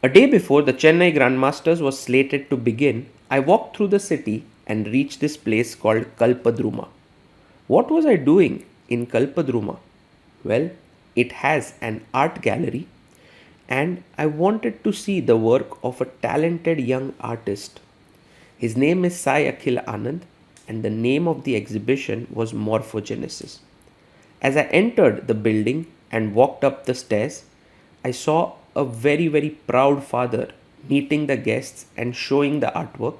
A day before the Chennai Grandmasters was slated to begin, I walked through the city and reached this place called Kalpadruma. What was I doing in Kalpadruma? Well, it has an art gallery and I wanted to see the work of a talented young artist. His name is Akhil Anand and the name of the exhibition was Morphogenesis. As I entered the building and walked up the stairs, I saw a very proud father meeting the guests and showing the artwork.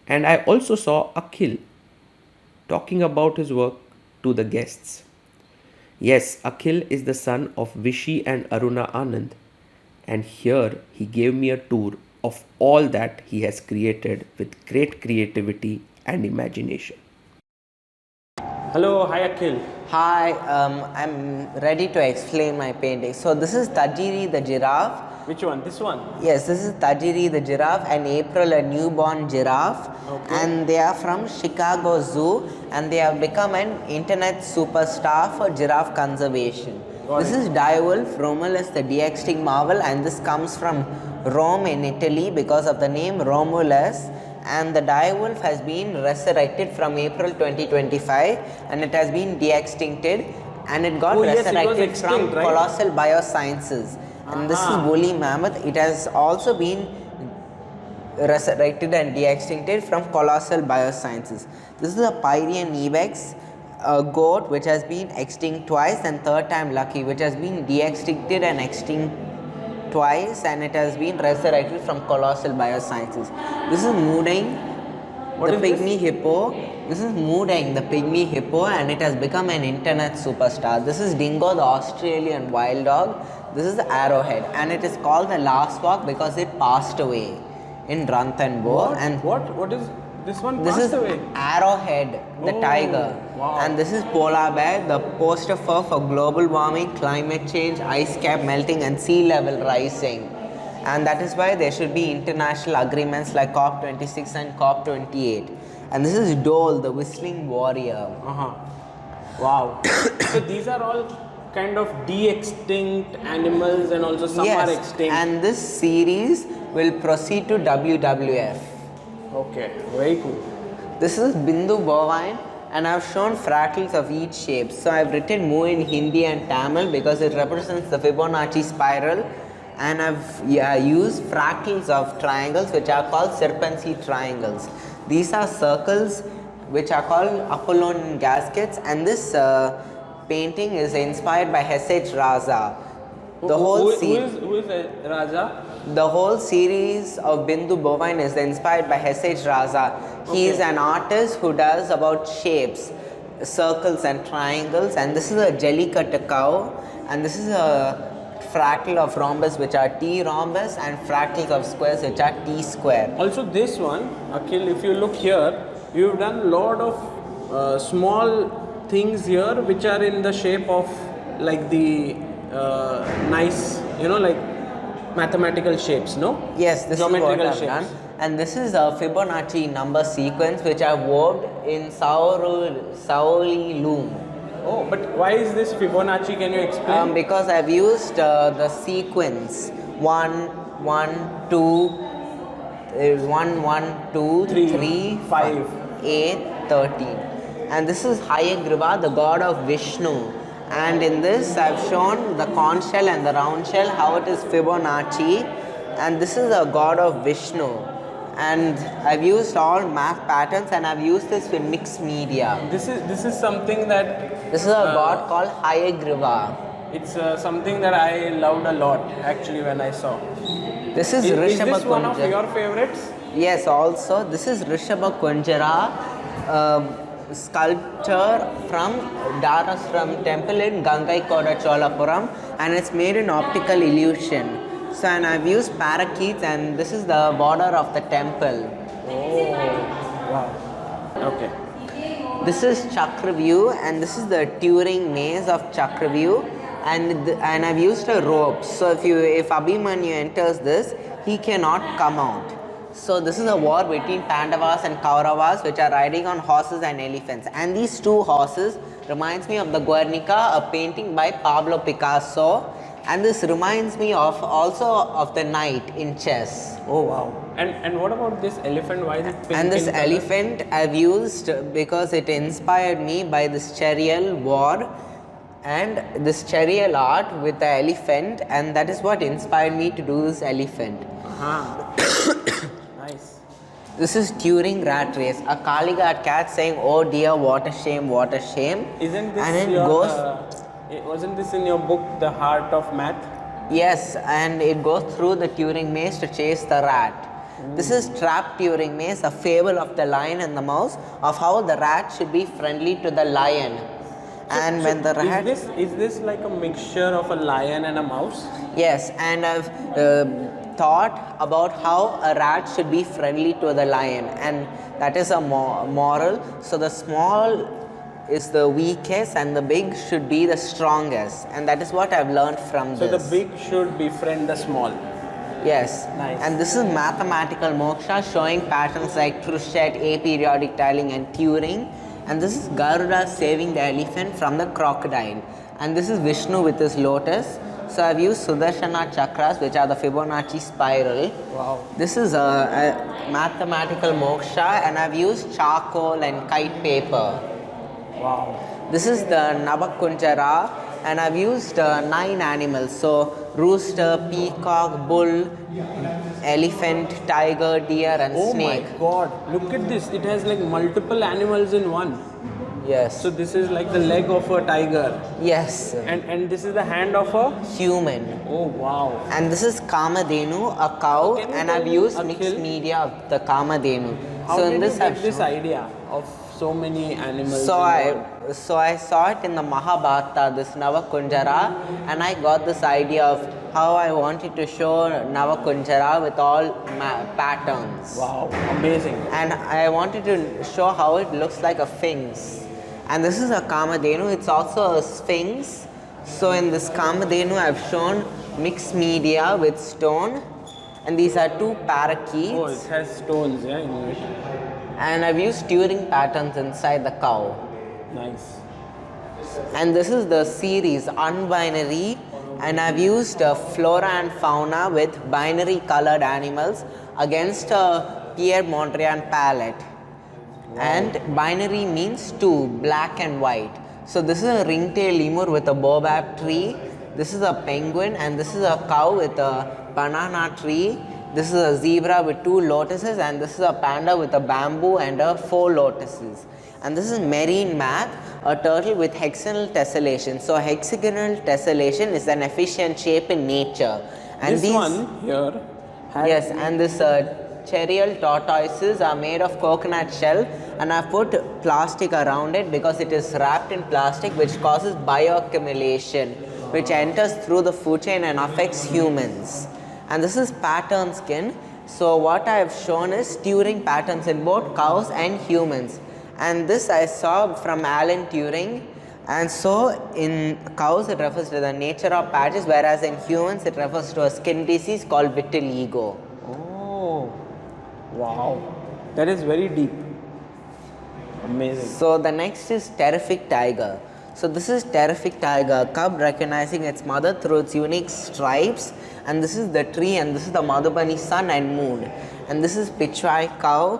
And I also saw Akhil talking about his work to the guests. Yes, Akhil is the son of Vishy and Aruna Anand, and here he gave me a tour of all that he has created with great creativity and imagination. Hello, hi Akhil. Hi, I'm ready to explain my painting. So this is Tajiri the giraffe. Which one? This one? Yes, this is Tajiri the giraffe and April a newborn giraffe. Okay. And they are from Chicago Zoo and they have become an internet superstar for giraffe conservation. This is Direwolf, Romulus the de-extinct marvel, and this comes from Rome in Italy because of the name Romulus. And the direwolf has been resurrected from April 2025 and it has been de-extincted and it got resurrected extinct, from right? Colossal Biosciences. And this is woolly mammoth. It has also been resurrected and de-extincted from Colossal Biosciences. This is a Pyrean ibex, a goat which has been extinct twice, and third time lucky, which has been de-extincted and extinct twice, and it has been resurrected from Colossal Biosciences. This is Moodang, the pygmy hippo. This is Moodang, the pygmy hippo, and it has become an internet superstar. This is Dingo, the Australian wild dog. This is Arrowhead, and it is called the last walk because it passed away in Ranthambore. And What is this one? This is Arrowhead, the tiger. Wow. And this is polar bear, the poster for global warming, climate change, ice cap melting and sea level rising. And that is why there should be international agreements like COP26 and COP28. And this is Dole, the whistling warrior. Wow. So these are all kind of de-extinct animals, and also some are extinct. And this series will proceed to WWF. Okay, very cool. This is Bindu bovine, and I've shown fractals of each shape. So I've written Mu in Hindi and Tamil because it represents the Fibonacci spiral, and I've used fractals of triangles which are called Serpency triangles. These are circles which are called Apollonian gaskets, and this painting is inspired by H.H. Raza. Who is Raja? The whole series of Bindu bovine is inspired by H.H. Raza. He is an artist who does about shapes, circles and triangles, and this is a jellycut cow, and this is a fractal of rhombus which are T rhombus, and fractals of squares which are T square. Also this one, Akhil, if you look here, you've done a lot of small things here which are in the shape of like the nice, like mathematical shapes, no? Yes, this is what I've done. And this is a Fibonacci number sequence which I wove in Saoli loom. Oh, but why is this Fibonacci? Can you explain? Because I've used the sequence 1, 1, 2, 1, 1, 2, 3, 5, 8, 13. And this is Hayagriva, the god of Vishnu. And in this I've shown the conch shell and the round shell, how it is Fibonacci, and this is a god of Vishnu. And I've used all math patterns, and I've used this in mixed media. This is something that... This is a god called Hayagriva. It's something that I loved a lot actually when I saw. This is Rishabha Is this one of Kunjara. your favorites? Yes, also this is Rishabha Kunjara, sculpture from Darasram temple in Gangaikoda Cholapuram, and it's made in optical illusion. So, and I've used parakeets, and this is the border of the temple. Oh, wow. Okay. This is Chakravyuh, and this is the Turing maze of Chakravyuh, and I've used a rope. So if Abhimanyu enters this, he cannot come out. So this is a war between Pandavas and Kauravas, which are riding on horses and elephants. And these two horses reminds me of the Guernica, a painting by Pablo Picasso. And this reminds me of also of the knight in chess. Oh wow. And what about this elephant? Why is it pink? And this in color? elephant I've used because it inspired me by this charial war and this charial art with the elephant, and that is what inspired me to do this elephant. Nice. This is Turing rat race. A Kaligat cat saying, "Oh dear, what a shame, what a shame." Isn't this and it your, goes wasn't this in your book, The Heart of Math? Yes, and it goes through the Turing maze to chase the rat. This is Trap Turing Maze, a fable of the lion and the mouse, of how the rat should be friendly to the lion. And when the rat... Is this like a mixture of a lion and a mouse? Yes, and I've thought about how a rat should be friendly to the lion, and that is a moral. So the small is the weakest and the big should be the strongest, and that is what I've learned from So this. the big should befriend the small. Yes. Nice. And this is mathematical moksha showing patterns like Truchet, aperiodic tiling and Turing. And this is Garuda saving the elephant from the crocodile. And this is Vishnu with his lotus. So I've used Sudarshana chakras, which are the Fibonacci spiral. Wow. This is a mathematical moksha, and I've used charcoal and kite paper. Wow. This is the Navakunjara, and I've used 9 animals. So rooster, peacock, bull, elephant, tiger, deer and snake. Oh my god, look at this. It has like multiple animals in one. Yes. So this is like the leg of a tiger. Yes. And this is the hand of a... Human. Oh wow. And this is Kamadhenu, a cow, Can you and tell I've me, used mixed Akhil, media of the Kamadhenu. How So did in this you I've get this shown- idea of so many animals? So in one? I saw it in the Mahabharata, this Navakunjara, and I got this idea of how I wanted to show Navakunjara with all patterns. Wow, amazing. And I wanted to show how it looks like a sphinx. And this is a Kamadhenu, it's also a sphinx. So in this Kamadhenu I've shown mixed media with stone, and these are 2 parakeets. Oh, it has stones, yeah, in it. And I've used Turing patterns inside the cow. Nice. And this is the series unbinary, and I've used flora and fauna with binary colored animals against a Pierre Mondrian palette. Wow. And binary means 2, black and white. So this is a ringtail lemur with a baobab tree, this is a penguin, and this is a cow with a banana tree. This is a zebra with 2 lotuses, and this is a panda with a bamboo and 4 lotuses. And this is marine math, a turtle with hexagonal tessellation. So hexagonal tessellation is an efficient shape in nature. And This one here has... Yes, and this charial tortoises are made of coconut shell, and I've put plastic around it because it is wrapped in plastic, which causes bioaccumulation, which enters through the food chain and affects humans. And this is pattern skin. So what I have shown is Turing patterns in both cows and humans. And this I saw from Alan Turing. And so in cows it refers to the nature of patches, whereas in humans it refers to a skin disease called vitiligo. Oh, wow. That is very deep. Amazing. So the next is terrific tiger. So this is terrific tiger, cub recognizing its mother through its unique stripes, and this is the tree, and this is the Madhubani sun and moon, and this is Pichwai cow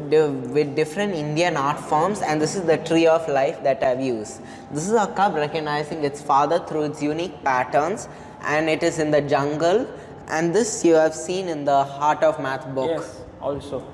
with different Indian art forms, and this is the tree of life that I've used. This is a cub recognizing its father through its unique patterns, and it is in the jungle, and this you have seen in the Heart of Math book. Yes, also.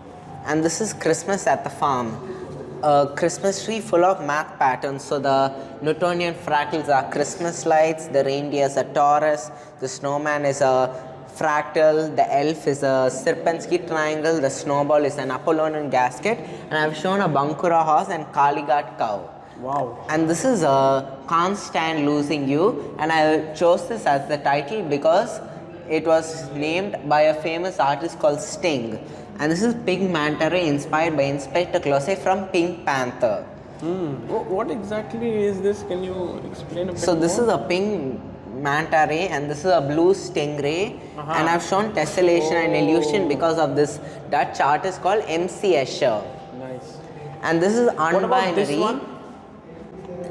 And this is Christmas at the farm. A Christmas tree full of math patterns. So the Newtonian fractals are Christmas lights, the reindeer is a Taurus, the snowman is a fractal, the elf is a Sierpinski triangle, the snowball is an Apollonian gasket, and I've shown a Bankura horse and Kaligat cow. Wow. And this is a Can't Stand Losing You, and I chose this as the title because it was named by a famous artist called Sting. And this is Pink Manta Ray inspired by Inspector Clouseau from Pink Panther. What exactly is this? Can you explain a bit So this more? is a pink manta ray, and this is a blue stingray, and I've shown tessellation and illusion because of this Dutch artist called M.C. Escher. Nice. And this is What about unbinary. this one?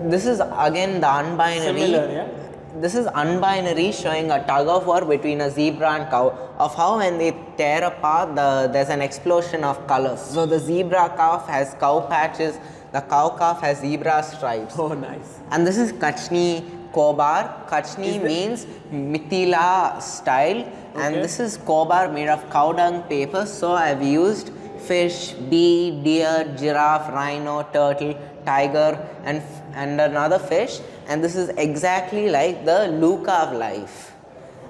This is again the unbinary. Similar, yeah? this is unbinary, showing a tug of war between a zebra and cow, of how when they tear apart, there's an explosion of colors. So the zebra calf has cow patches, the cow calf has zebra stripes. Oh, nice. And this is Kachni Kobar. Kachni means Mithila style, and this is Kobar made of cow dung paper. So I've used fish, bee, deer, giraffe, rhino, turtle, tiger, and another fish. And this is exactly like the Luca of life.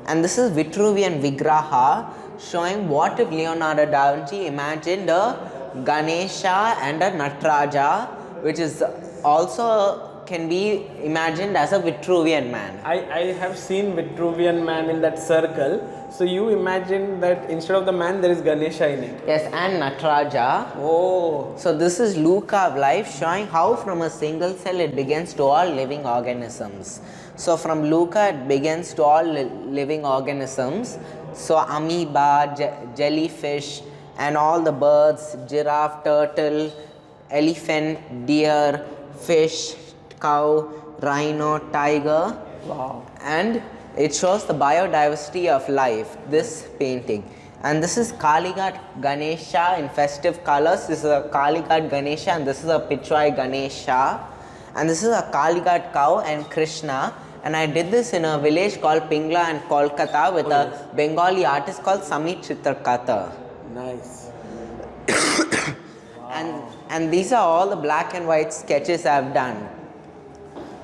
And this is Vitruvian Vigraha, showing what if Leonardo da Vinci imagined a Ganesha and a Natraja, which is also can be imagined as a Vitruvian man. I have seen Vitruvian man in that circle. So you imagine that instead of the man there is Ganesha in it. Yes, and Natraja. Oh. So this is Luca of life, showing how from a single cell it begins to all living organisms. So from Luca it begins to all living organisms. So amoeba, jellyfish, and all the birds, giraffe, turtle, elephant, deer, fish, cow, rhino, tiger. Wow. And it shows the biodiversity of life, this painting. And this is Kaligat Ganesha in festive colors. This is a Kaligat Ganesha, and this is a Pichwai Ganesha. And this is a Kaligat cow and Krishna. And I did this in a village called Pingla in Kolkata with a Bengali artist called Samit Chitrakata. Nice. And these are all the black and white sketches I've done.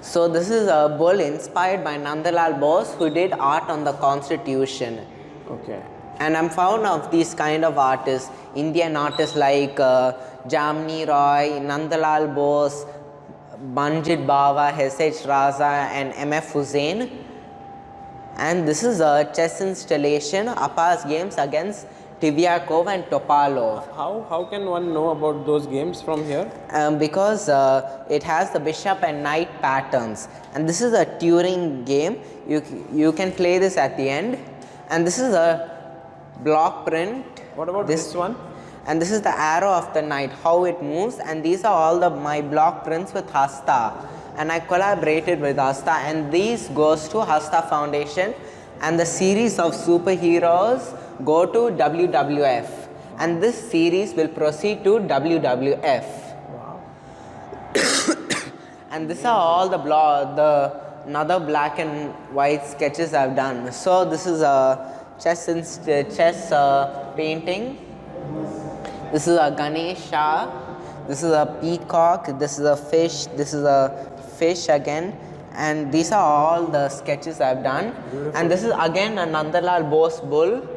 So this is a bull inspired by Nandalal Bose, who did art on the Constitution. Okay. And I'm fond of these kind of artists, Indian artists like Jamni Roy, Nandalal Bose, Banjit Bawa, S.H. Raza, and M.F. Hussain. And this is a chess installation, Appa's games against Tivyakov and Topalov. How can one know about those games from here? Because it has the bishop and knight patterns, and this is a Turing game. You can play this at the end, and this is a block print. What about this one? And this is the arrow of the knight, how it moves, and these are all my block prints with Hasta, and I collaborated with Hasta, and these goes to Hasta Foundation, and the series of superheroes go to WWF, and this series will proceed to WWF. Wow. And these are all the another black and white sketches I've done. So this is a chess painting. This is a Ganesha. This is a peacock. This is a fish. This is a fish again. And these are all the sketches I've done. Beautiful. And this is again a Nandalal Bose bull.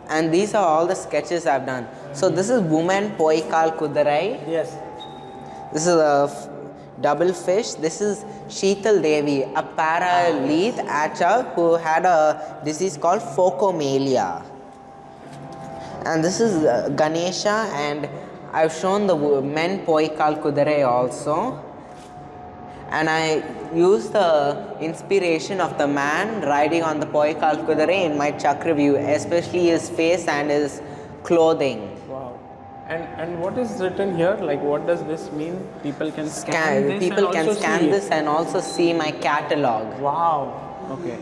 And these are all the sketches I've done. So this is woman Poikal Kudarai. Yes. This is a double fish. This is Sheetal Devi, a paralith Acha who had a disease called phocomelia. And this is Ganesha, and I've shown the men Poikal Kudarai also. And I used the inspiration of the man riding on the Poikal Kudarai in my chakra view, especially his face and his clothing. Wow. And what is written here? Like, what does this mean? People can scan this People and can also scan see this it. and also see my catalog. Wow. Okay.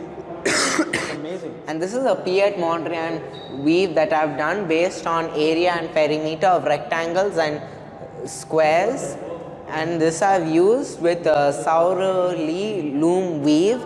It's amazing. And this is a Piet Mondrian weave that I've done based on area and perimeter of rectangles and squares. And this I've used with Saurali loom weave,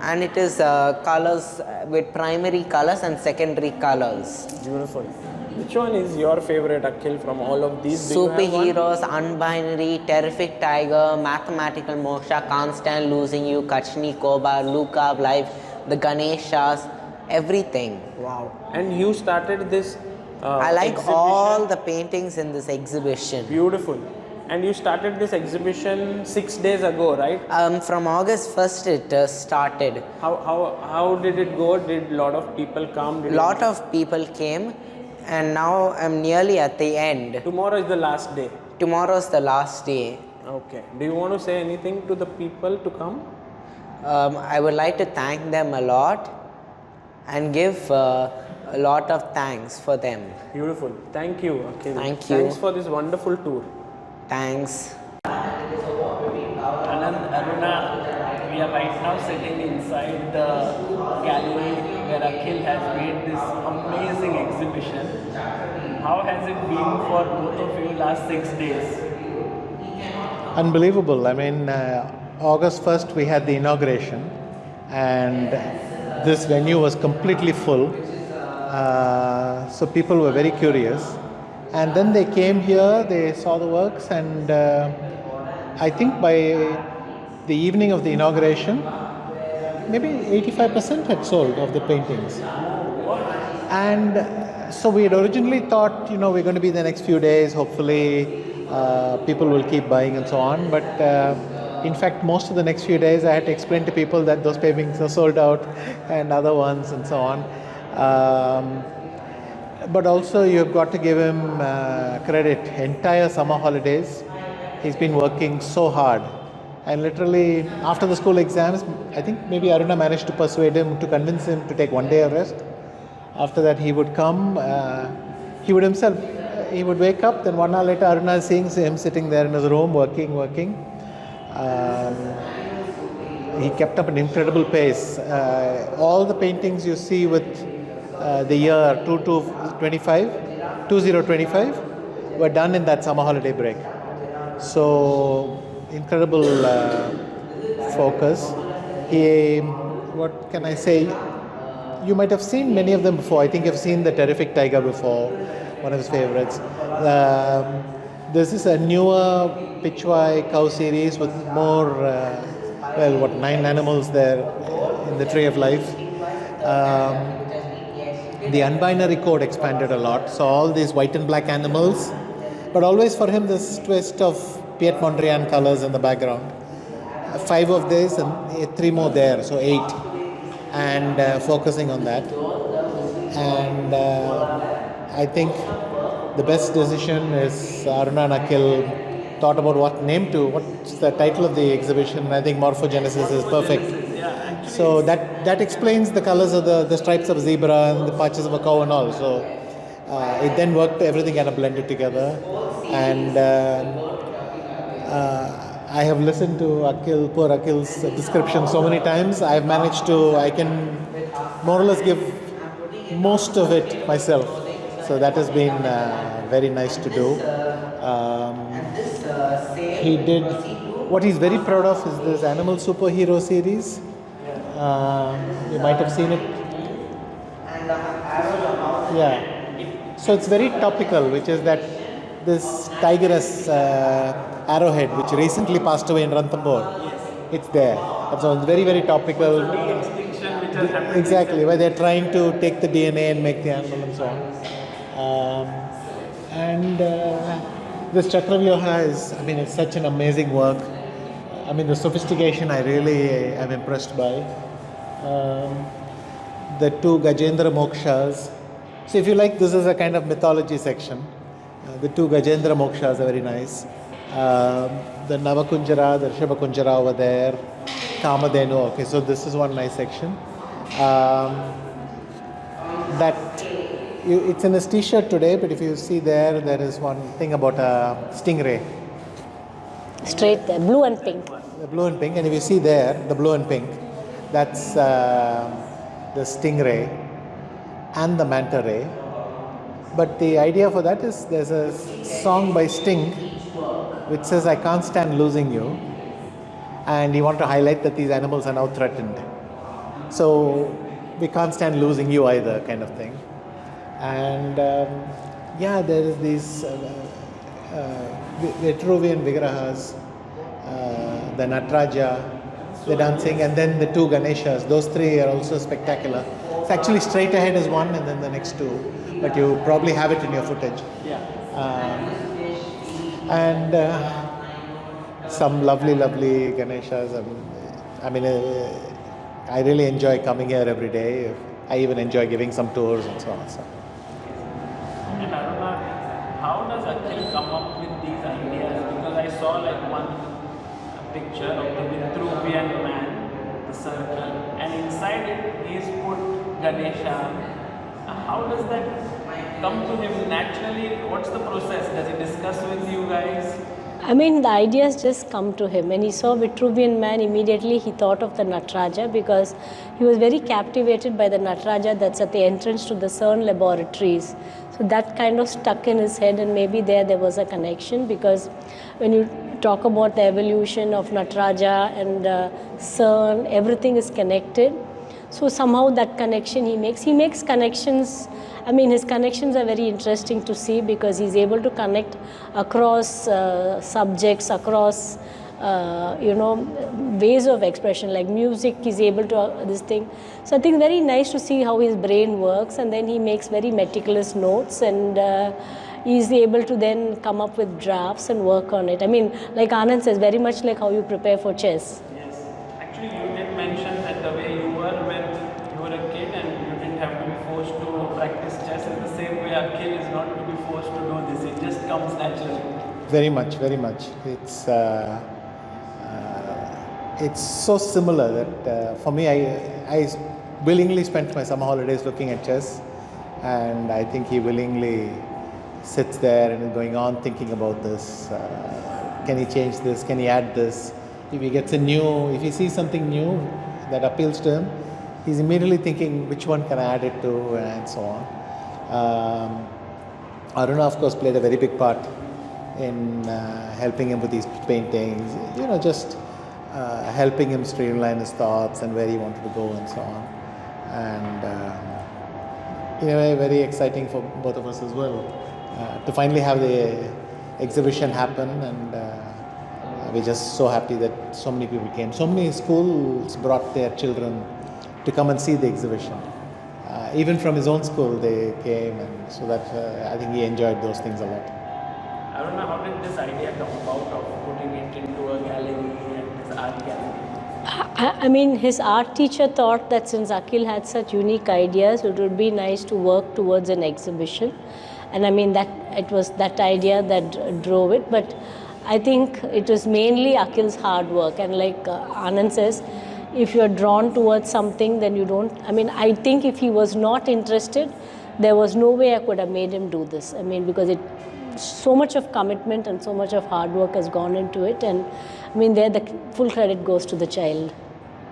and it is colors with primary colors and secondary colors. Beautiful. Which one is your favorite, Akhil, from all of these? Superheroes, Unbinary, Terrific Tiger, Mathematical Moksha, Constant Losing You, Kachni Kobar, Luca of Life, the Ganeshas, everything. Wow. And you started this I like exhibition. all the paintings in this exhibition. Beautiful. And you started this exhibition 6 days ago, right? From August 1st it started. How did it go? Did a lot of people come? A lot of people came, and now I'm nearly at the end. Tomorrow is the last day. Tomorrow's the last day. Okay. Do you want to say anything to the people to come? I would like to thank them a lot and give a lot of thanks for them. Beautiful. Thank you, Akhil. Thank you. Thanks for this wonderful tour. Thanks. Anand, Aruna, we are are right now sitting inside the gallery where Akhil has made this amazing exhibition. How has it been for both of you last 6 days? Unbelievable. I mean, August 1st we had the inauguration, and this venue was completely full. So people were very curious. And then they came here, they saw the works, and I think by the evening of the inauguration, maybe 85% had sold of the paintings. And so we had originally thought, we're going to be the next few days, hopefully people will keep buying and so on. But in fact, most of the next few days I had to explain to people that those paintings are sold out and other ones and so on. But also you've got to give him credit. Entire summer holidays, he's been working so hard. And literally after the school exams, I think maybe Aruna managed to persuade him, to convince him to take one day of rest. After that he would come, he would wake up, then 1 hour later Aruna is seeing him sitting there in his room working. He kept up an incredible pace. All the paintings you see with the year 2025 were done in that summer holiday break. So incredible focus. What can I say? You might have seen many of them before. I think you've seen the Terrific Tiger before, one of his favorites. This is a newer Pichwai cow series with more, 9 animals there in the Tree of Life. The unbinary code expanded a lot, so all these white and black animals, but always for him this twist of Piet Mondrian colors in the background. 5 of these and 3 more there, so 8. And focusing on that. And I think the best decision is Aruna and Akhil thought about what's the title of the exhibition. I think Morphogenesis is perfect. So that explains the colors of the stripes of a zebra and the patches of a cow and all. So it then worked, everything kind of blended together. And I have listened to poor Akhil's description so many times. I can more or less give most of it myself. So that has been very nice to do. What he's very proud of is this animal superhero series. You might have seen it. Yeah. So it's very topical, which is that this tigress arrowhead, which recently passed away in Ranthambore, it's there. And so it's very, very topical. Exactly, where they're trying to take the DNA and make the animal and so on. This Chakravyoha it's such an amazing work. The sophistication I really am impressed by. The 2 Gajendra Mokshas. So if you like, this is a kind of mythology section. The 2 Gajendra Mokshas are very nice. The Navakunjara, the Rishabhakunjara over there, Kamadhenu. Okay, so this is one nice section. It's in his t-shirt today, but if you see there is one thing about a stingray. Straight there, blue and pink. The blue and pink, and if you see there, the blue and pink, that's the stingray and the manta ray. But the idea for that is there's a song by Sting which says, "I can't stand losing you," and he wanted to highlight that these animals are now threatened. So we can't stand losing you either, kind of thing. And there is these Vitruvian Vigrahas, the Nataraja, the dancing, and then the 2 Ganeshas. Those 3 are also spectacular. It's actually straight ahead is one and then the next 2, but you probably have it in your footage. Yeah. Some lovely Ganeshas. I really enjoy coming here every day. I even enjoy giving some tours and so on. So. And Aruna, how does Akhil come up with these ideas? Because I saw one picture of the Vitruvian man, the circle, and inside it he's put Ganesha. How does that come to him naturally? What's the process? Does he discuss with you guys? I mean, the ideas just come to him. When he saw Vitruvian Man, immediately he thought of the Nataraja because he was very captivated by the Nataraja that's at the entrance to the CERN laboratories. So that kind of stuck in his head, and maybe there was a connection, because when you talk about the evolution of Nataraja and CERN, everything is connected. So somehow that connection he makes connections. I mean, his connections are very interesting to see because he's able to connect across subjects, across ways of expression, like music. He's able to this thing. So I think very nice to see how his brain works, and then he makes very meticulous notes, and he's able to then come up with drafts and work on it. I mean, like Anand says, very much like how you prepare for chess. Yes. Actually, you did mention that the way you were when you were a kid and you didn't have to be forced to practice chess, in the same way Akhil is not to be forced to do this. It just comes naturally. Very much, very much. It's so similar that for me, I willingly spent my summer holidays looking at chess, and I think he willingly sits there and is going on thinking about this. Can he change this? Can he add this? If he sees something new that appeals to him, he's immediately thinking which one can I add it to, and so on. Aruna, of course, played a very big part in helping him with these paintings, just helping him streamline his thoughts and where he wanted to go and so on. And in a way, very exciting for both of us as well to finally have the exhibition happen, and we're just so happy that so many people came. So many schools brought their children to come and see the exhibition. Even from his own school they came, and so that I think he enjoyed those things a lot. I don't know, how did this idea come about of putting it into a gallery and this art gallery? I mean, his art teacher thought that since Akhil had such unique ideas, it would be nice to work towards an exhibition. And I mean, that it was that idea that drove it. But I think it was mainly Akhil's hard work. And like Anand says, if you're drawn towards something, then you don't. I mean, I think if he was not interested, there was no way I could have made him do this. I mean, because so much of commitment and so much of hard work has gone into it, and I mean, there the full credit goes to the child.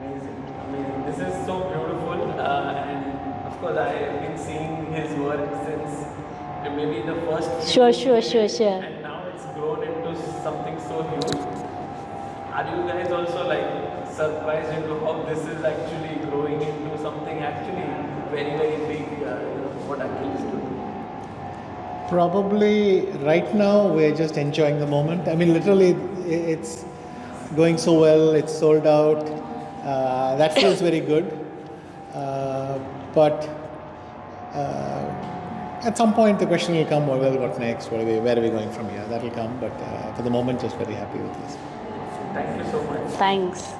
Amazing. This is so beautiful, and of course, I've been seeing his work since maybe the first. Sure. And now it's grown into something so huge. Are you guys also like surprised into how this is actually growing into something actually very, very big? What Akhil is doing. Probably right now we're just enjoying the moment. I mean, literally, it's going so well. It's sold out. That feels very good. But at some point the question will come, well, what next? Where are we going from here? That will come. But for the moment, just very happy with this. Thank you so much. Thanks.